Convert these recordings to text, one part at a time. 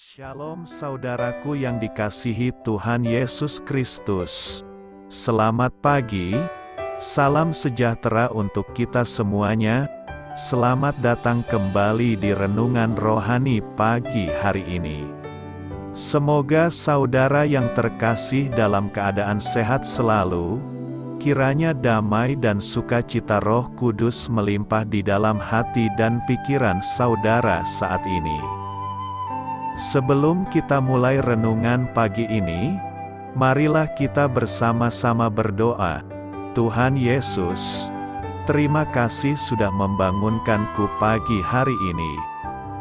Shalom saudaraku yang dikasihi Tuhan Yesus Kristus. Selamat pagi, salam sejahtera untuk kita semuanya. Selamat datang kembali di Renungan Rohani pagi hari ini. Semoga saudara yang terkasih dalam keadaan sehat selalu. Kiranya damai dan sukacita Roh Kudus melimpah di dalam hati dan pikiran saudara saat ini. Sebelum kita mulai renungan pagi ini, marilah kita bersama-sama berdoa. Tuhan Yesus, terima kasih sudah membangunkanku pagi hari ini.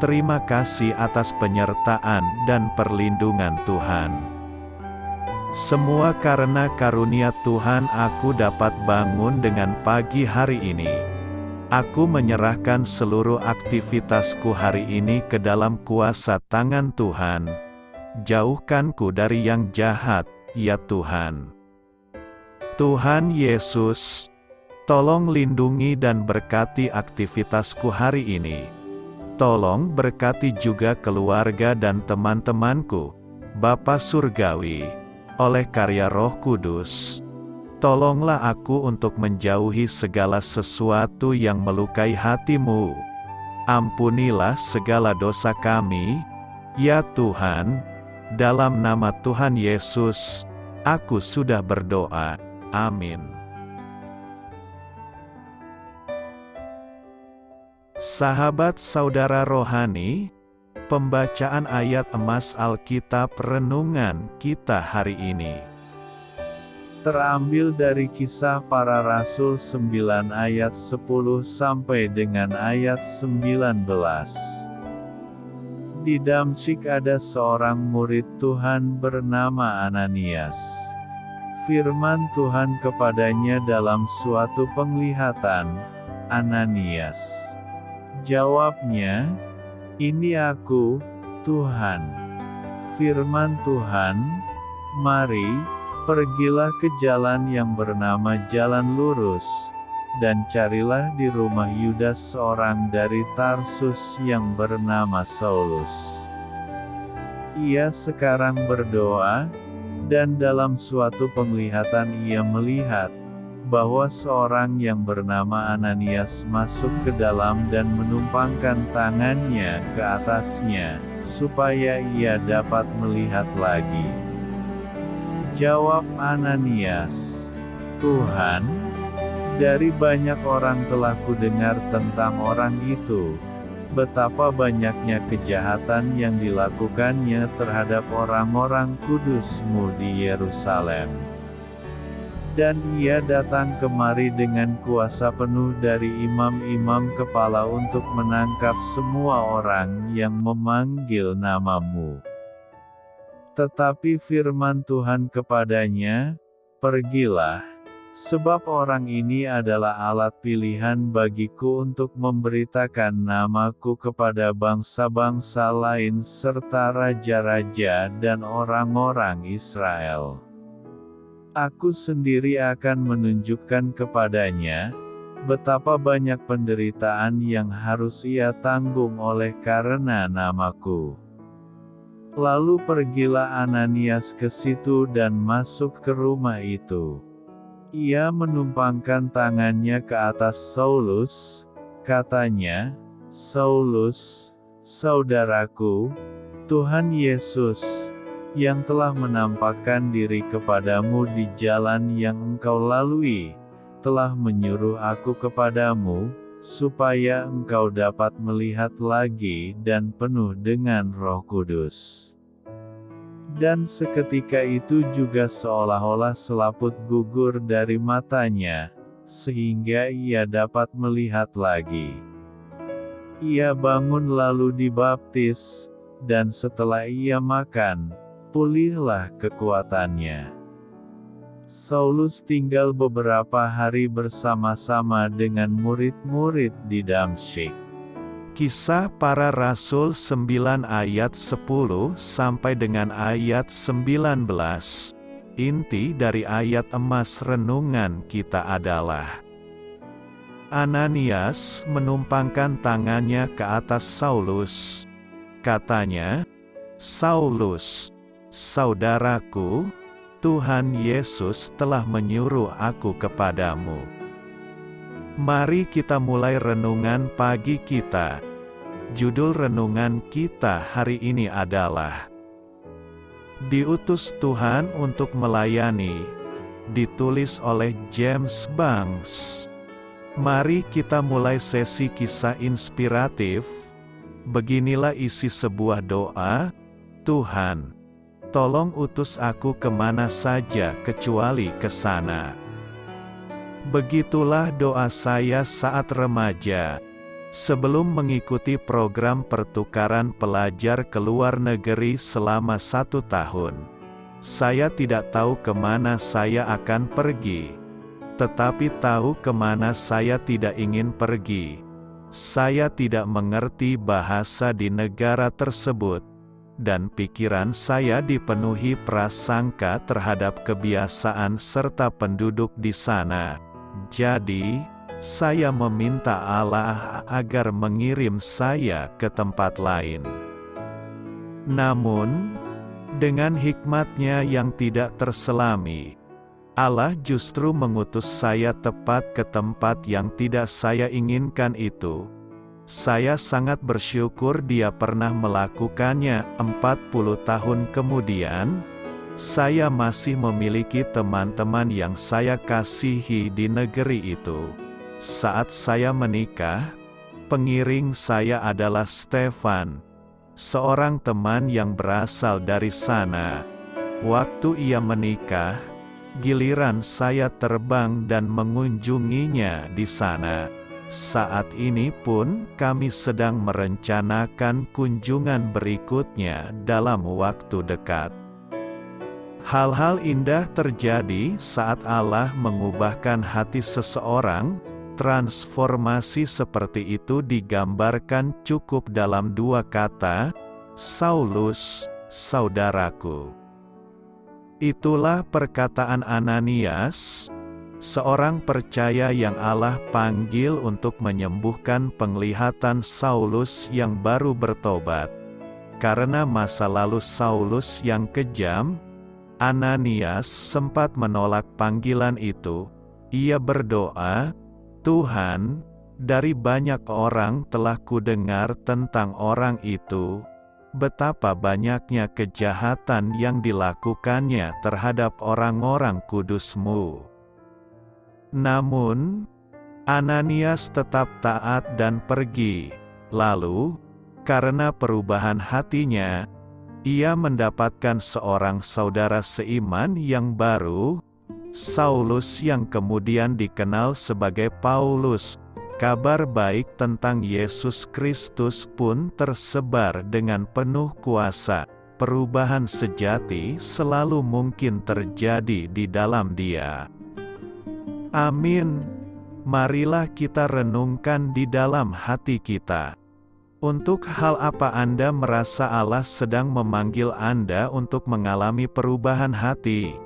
Terima kasih atas penyertaan dan perlindungan Tuhan. Semua karena karunia Tuhan aku dapat bangun dengan pagi hari ini. Aku menyerahkan seluruh aktivitasku hari ini ke dalam kuasa tangan Tuhan. Jauhkanku dari yang jahat, ya Tuhan. Tuhan Yesus, tolong lindungi dan berkati aktivitasku hari ini. Tolong berkati juga keluarga dan teman-temanku, Bapa Surgawi, oleh karya Roh Kudus. Tolonglah aku untuk menjauhi segala sesuatu yang melukai hati-Mu. Ampunilah segala dosa kami, ya Tuhan. Dalam nama Tuhan Yesus, aku sudah berdoa. Amin. Sahabat saudara rohani, pembacaan ayat emas Alkitab renungan kita hari ini terambil dari Kisah Para Rasul 9 ayat 10 sampai dengan ayat 19. Di Damsyik ada seorang murid Tuhan bernama Ananias. Firman Tuhan kepadanya dalam suatu penglihatan, "Ananias." Jawabnya, "Ini aku, Tuhan." Firman Tuhan, "Mari, pergilah ke jalan yang bernama Jalan Lurus, dan carilah di rumah Yudas seorang dari Tarsus yang bernama Saulus. Ia sekarang berdoa, dan dalam suatu penglihatan ia melihat bahwa seorang yang bernama Ananias masuk ke dalam dan menumpangkan tangannya ke atasnya, supaya ia dapat melihat lagi." Jawab Ananias, "Tuhan, dari banyak orang telah kudengar tentang orang itu, betapa banyaknya kejahatan yang dilakukannya terhadap orang-orang kudus-Mu di Yerusalem. Dan ia datang kemari dengan kuasa penuh dari imam-imam kepala untuk menangkap semua orang yang memanggil nama-Mu." Tetapi firman Tuhan kepadanya, "Pergilah, sebab orang ini adalah alat pilihan bagiku untuk memberitakan namaku kepada bangsa-bangsa lain serta raja-raja dan orang-orang Israel. Aku sendiri akan menunjukkan kepadanya, betapa banyak penderitaan yang harus ia tanggung oleh karena namaku." Lalu pergilah Ananias ke situ dan masuk ke rumah itu. Ia menumpangkan tangannya ke atas Saulus, katanya, "Saulus, saudaraku, Tuhan Yesus, yang telah menampakkan diri kepadamu di jalan yang engkau lalui, telah menyuruh aku kepadamu, supaya engkau dapat melihat lagi dan penuh dengan Roh Kudus." Dan seketika itu juga seolah-olah selaput gugur dari matanya, sehingga ia dapat melihat lagi. Ia bangun lalu dibaptis, dan setelah ia makan, pulihlah kekuatannya. Saulus tinggal beberapa hari bersama-sama dengan murid-murid di Damsyik. Kisah Para Rasul 9 ayat 10 sampai dengan ayat 19. Inti dari ayat emas renungan kita adalah Ananias menumpangkan tangannya ke atas Saulus. Katanya, Saulus, saudaraku, Tuhan Yesus telah menyuruh aku kepadamu. Mari kita mulai renungan pagi kita. Judul renungan kita hari ini adalah Diutus Tuhan untuk melayani, ditulis oleh James Banks. Mari kita mulai sesi kisah inspiratif. Beginilah isi sebuah doa, Tuhan, tolong utus aku kemana saja kecuali ke sana. Begitulah doa saya saat remaja. Sebelum mengikuti program pertukaran pelajar ke luar negeri selama 1 tahun, saya tidak tahu kemana saya akan pergi, tetapi tahu kemana saya tidak ingin pergi. Saya tidak mengerti bahasa di negara tersebut, dan pikiran saya dipenuhi prasangka terhadap kebiasaan serta penduduk di sana. Jadi, saya meminta Allah agar mengirim saya ke tempat lain. Namun, dengan hikmat-Nya yang tidak terselami, Allah justru mengutus saya tepat ke tempat yang tidak saya inginkan itu. Saya sangat bersyukur Dia pernah melakukannya. 40 tahun kemudian, saya masih memiliki teman-teman yang saya kasihi di negeri itu. Saat saya menikah, pengiring saya adalah Stefan, seorang teman yang berasal dari sana. Waktu ia menikah, giliran saya terbang dan mengunjunginya di sana. Saat ini pun kami sedang merencanakan kunjungan berikutnya dalam waktu dekat. Hal-hal indah terjadi saat Allah mengubahkan hati seseorang. Transformasi seperti itu digambarkan cukup dalam 2 kata, Saulus, saudaraku. Itulah perkataan Ananias, seorang percaya yang Allah panggil untuk menyembuhkan penglihatan Saulus yang baru bertobat. Karena masa lalu Saulus yang kejam, Ananias sempat menolak panggilan itu. Ia berdoa, Tuhan, dari banyak orang telah kudengar tentang orang itu, betapa banyaknya kejahatan yang dilakukannya terhadap orang-orang kudus-Mu. Namun, Ananias tetap taat dan pergi. Lalu, karena perubahan hatinya, ia mendapatkan seorang saudara seiman yang baru, Saulus yang kemudian dikenal sebagai Paulus. Kabar baik tentang Yesus Kristus pun tersebar dengan penuh kuasa. Perubahan sejati selalu mungkin terjadi di dalam Dia. Amin. Marilah kita renungkan di dalam hati kita. Untuk hal apa Anda merasa Allah sedang memanggil Anda untuk mengalami perubahan hati?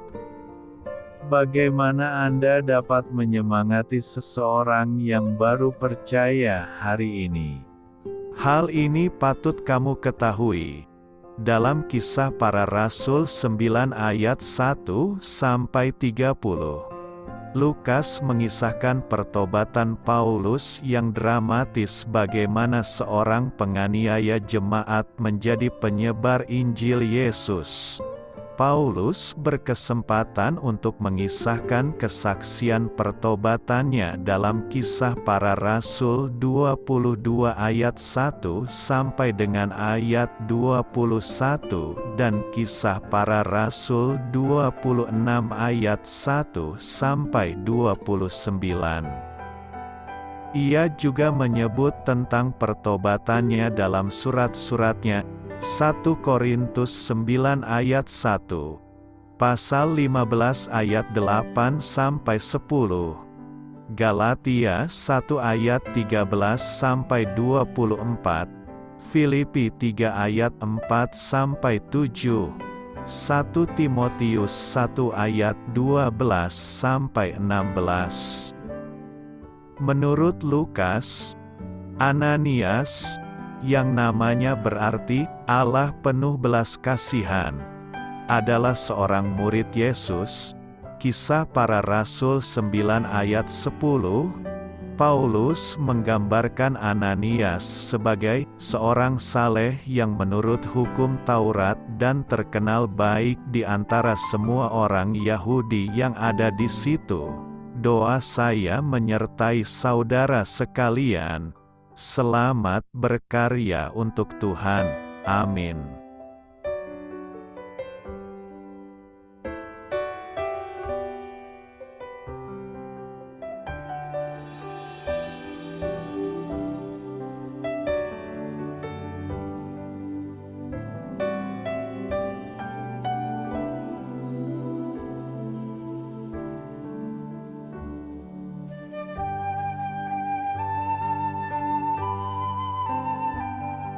Bagaimana Anda dapat menyemangati seseorang yang baru percaya hari ini? Hal ini patut kamu ketahui. Dalam Kisah Para Rasul 9 ayat 1-30, Lukas mengisahkan pertobatan Paulus yang dramatis, bagaimana seorang penganiaya jemaat menjadi penyebar Injil Yesus. Paulus berkesempatan untuk mengisahkan kesaksian pertobatannya dalam Kisah Para Rasul 22 ayat 1 sampai dengan ayat 21 dan Kisah Para Rasul 26 ayat 1 sampai 29. Ia juga menyebut tentang pertobatannya dalam surat-suratnya, 1 Korintus 9 ayat 1, pasal 15 ayat 8 sampai 10, Galatia 1 ayat 13 sampai 24, Filipi 3 ayat 4 sampai 7, 1 Timotius 1 ayat 12 sampai 16. Menurut Lukas, Ananias, yang namanya berarti Allah penuh belas kasihan, adalah seorang murid Yesus. Kisah Para Rasul 9 ayat 10, Paulus menggambarkan Ananias sebagai seorang saleh yang menurut hukum Taurat dan terkenal baik di antara semua orang Yahudi yang ada di situ. Doa saya menyertai saudara sekalian. Selamat berkarya untuk Tuhan. Amin.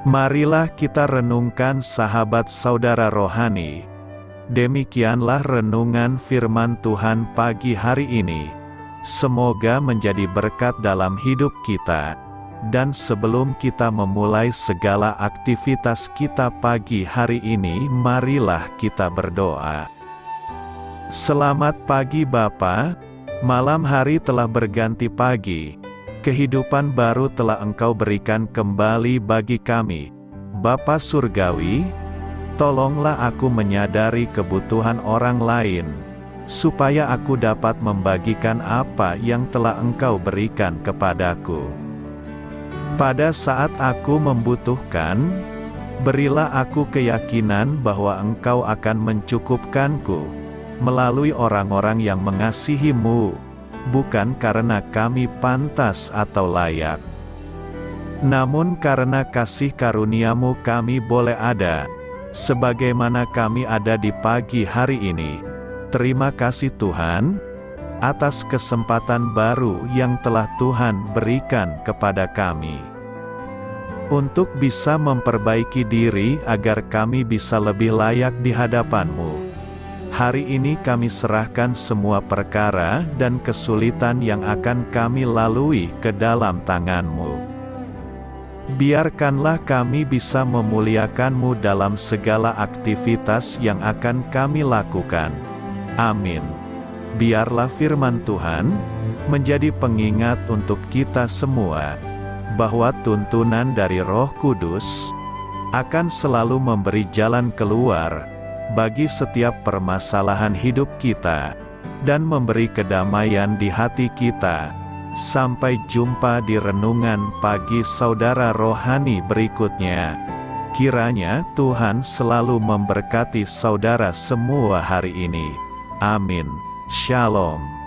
Marilah kita renungkan sahabat saudara rohani. Demikianlah renungan firman Tuhan pagi hari ini. Semoga menjadi berkat dalam hidup kita. Dan sebelum kita memulai segala aktivitas kita pagi hari ini, marilah kita berdoa. Selamat pagi Bapa, malam hari telah berganti pagi. Kehidupan baru telah Engkau berikan kembali bagi kami. Bapa Surgawi, tolonglah aku menyadari kebutuhan orang lain, supaya aku dapat membagikan apa yang telah Engkau berikan kepadaku. Pada saat aku membutuhkan, berilah aku keyakinan bahwa Engkau akan mencukupkanku, melalui orang-orang yang mengasihi-Mu, bukan karena kami pantas atau layak, namun karena kasih karunia-Mu kami boleh ada, sebagaimana kami ada di pagi hari ini. Terima kasih Tuhan, atas kesempatan baru yang telah Tuhan berikan kepada kami, untuk bisa memperbaiki diri agar kami bisa lebih layak di hadapan-Mu. Hari ini kami serahkan semua perkara dan kesulitan yang akan kami lalui ke dalam tangan-Mu. Biarkanlah kami bisa memuliakan-Mu dalam segala aktivitas yang akan kami lakukan. Amin. Biarlah firman Tuhan menjadi pengingat untuk kita semua, bahwa tuntunan dari Roh Kudus akan selalu memberi jalan keluar bagi setiap permasalahan hidup kita, dan memberi kedamaian di hati kita. Sampai jumpa di renungan pagi saudara rohani berikutnya. Kiranya Tuhan selalu memberkati saudara semua hari ini. Amin. Shalom.